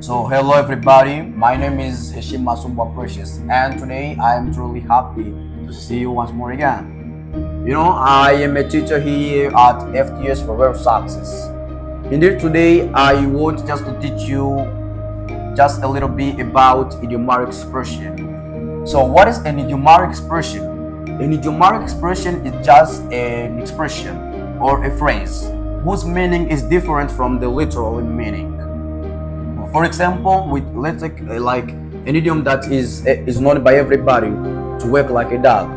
So hello everybody, my name is Heshim Masumba Precious and today I am truly happy to see you once more again. I am a teacher here at FTS for Real Success. Indeed today I want just to teach you just a little bit about idiomatic expression. So what is an idiomatic expression? An idiomatic expression is just an expression or a phrase whose meaning is different from the literal meaning. For example, let's take like an idiom that is known by everybody to work like a dog.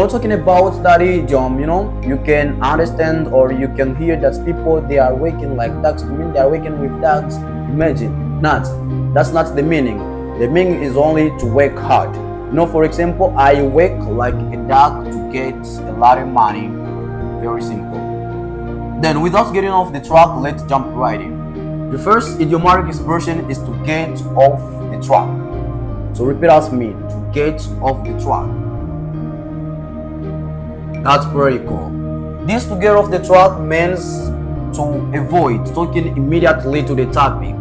Talking about that idiom, you can understand or you can hear that people they are working like dogs. They are working with dogs. Imagine not. That's not the meaning. The meaning is only to work hard. For example, I work like a dog to get a lot of money. Very simple. Then, without getting off the track, let's jump right in. The first idiomatic expression is to get off the track. So repeat after me, to get off the track. That's pretty cool. This to get off the track means to avoid talking immediately to the topic.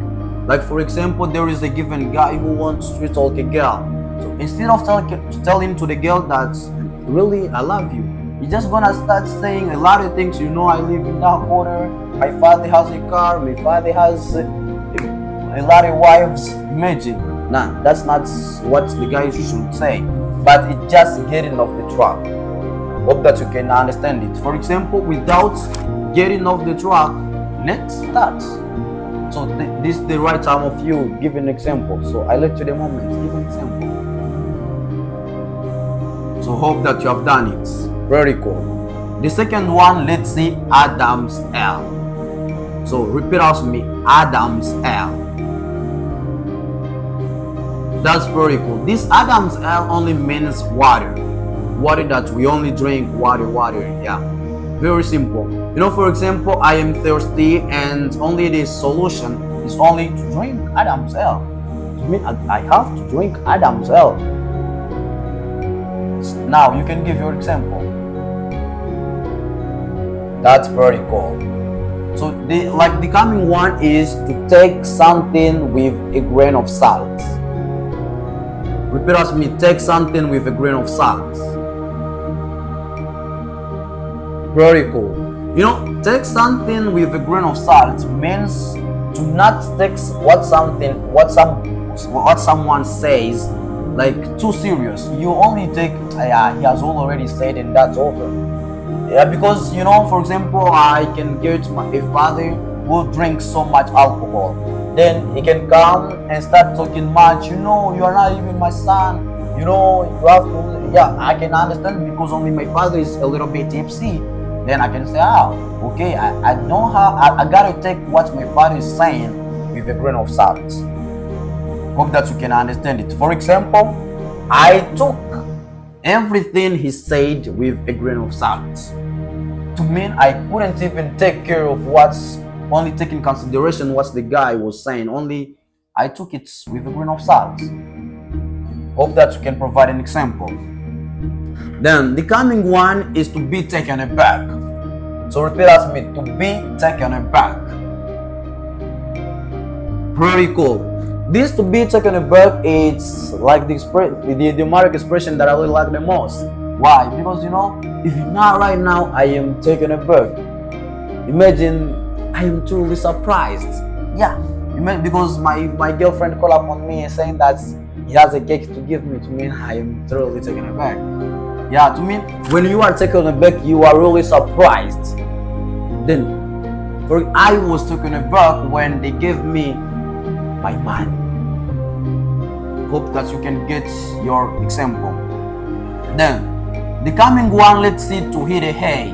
Like for example, there is a given guy who wants to talk a girl. So instead of telling to the girl that really I love you, you're just gonna start saying a lot of things. I live in that corner. My father has a car. My father has a lot of wives. Imagine. Nah, that's not what the guy should say. But it's just getting off the track. Hope that you can understand it. For example, without getting off the track, let's start. So this is the right time of you give an example. So I let you the moment. Give an example. So hope that you have done it. Very cool. The second one, let's see Adam's L. So repeat after me, Adam's L. That's very cool. This Adam's L only means water. Water that we only drink, water. Yeah. Very simple. For example, I am thirsty and only the solution is only to drink Adam's L. I have to drink Adam's L. Now you can give your example. That's very cool. So the coming one is to take something with a grain of salt. Repeat after me, take something with a grain of salt. Very cool. Take something with a grain of salt means to not take what someone says like too serious. You only take he has already said and that's over. Yeah, because for example, I can get a father who drinks so much alcohol. Then he can come and start talking much. You are not even my son. You have to. Yeah, I can understand because only my father is a little bit tipsy. Then I can say, okay, I know how. I gotta take what my father is saying with a grain of salt. Hope that you can understand it. For example, I took everything he said with a grain of salt. To mean I couldn't even take care of only taking consideration what the guy was saying. Only I took it with a grain of salt. Hope that you can provide an example. Then the coming one is to be taken aback. So repeat after me, to be taken aback. Pretty cool. This to be taken aback, it's like the idiomatic expression that I really like the most. Why? Because if not right now, I am taken aback. Imagine I am truly surprised. Yeah. Because my girlfriend called up on me and saying that he has a cake to give me. To me, I am truly taken aback. Yeah, to me, when you are taken aback, you are really surprised. Then, I was taken aback when they gave me my money. Hope that you can get your example. Then, the coming one, let's see, to hit a hay.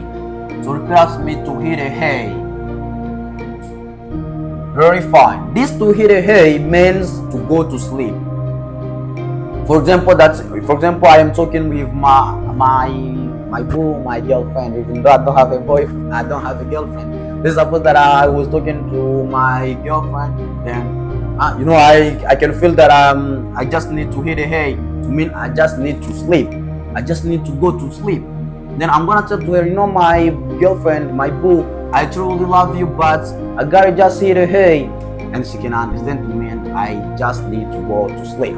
So repeat after me, to hit a hay. Very fine. This to hit a hay means to go to sleep. For example, I am talking with my boo, my girlfriend. Even though I don't have a boyfriend, I don't have a girlfriend. Let's suppose that I was talking to my girlfriend. Then, I can feel that I just need to hit a hay. To mean I just need to sleep. I just need to go to sleep. Then I'm gonna tell to her, my girlfriend, my boo, I truly love you, but I gotta just hit a hay. And she can understand me. And I just need to go to sleep.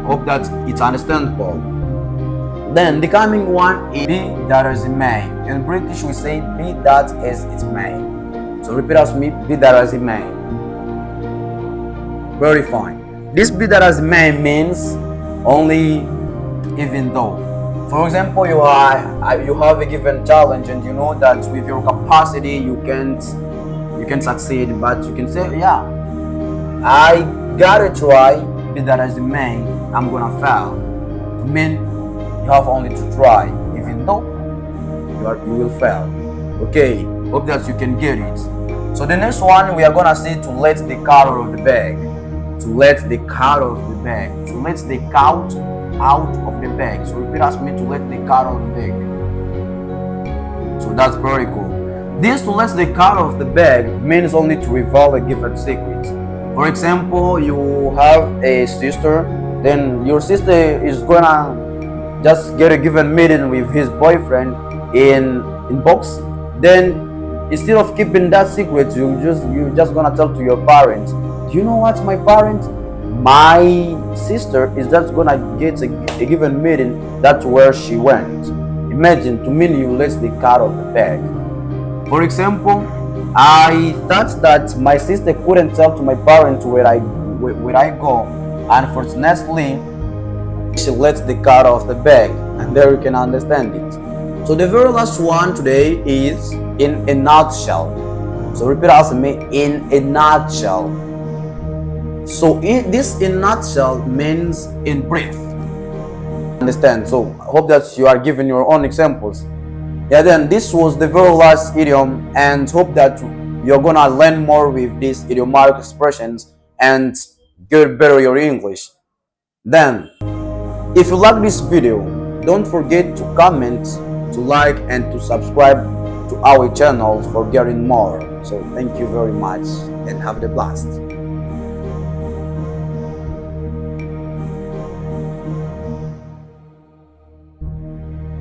Hope that it's understandable. Then the coming one is be that as it may. In British we say be that as it may. So repeat after me, be that as it may. Very fine. This be that as it may means only even though. For example, you have a given challenge and you know that with your capacity you can't succeed, but you can say, yeah, I gotta try, be that as it may, I'm gonna fail. I mean, you have only to try, even though you will fail. Okay, hope that you can get it. So the next one we are gonna see to let the cat out of the bag. To let the cat out of the bag. To let the cat out of the bag. So repeat after me, to let the cat out of the bag. So that's very cool. This to let the cat out of the bag means only to reveal a given secret. For example, you have a sister, then your sister is gonna just get a given meeting with his boyfriend in box. Then instead of keeping that secret, you just gonna tell to your parents. Do you know what, my parents? My sister is just gonna get a given meeting. That's where she went. Imagine, to mean you let the cat out of the bag. For example, I thought that my sister couldn't tell to my parents where I go. Unfortunately, she lets the cat off the bag, and there you can understand it. So the very last one today is in a nutshell. So repeat after me, in a nutshell. So this in nutshell means in brief. Understand? So I hope that you are giving your own examples. Yeah, then this was the very last idiom, and hope that you're gonna learn more with these idiomatic expressions and get better your English. Then, if you like this video, don't forget to comment, to like, and to subscribe to our channel for getting more. So thank you very much and have the blast.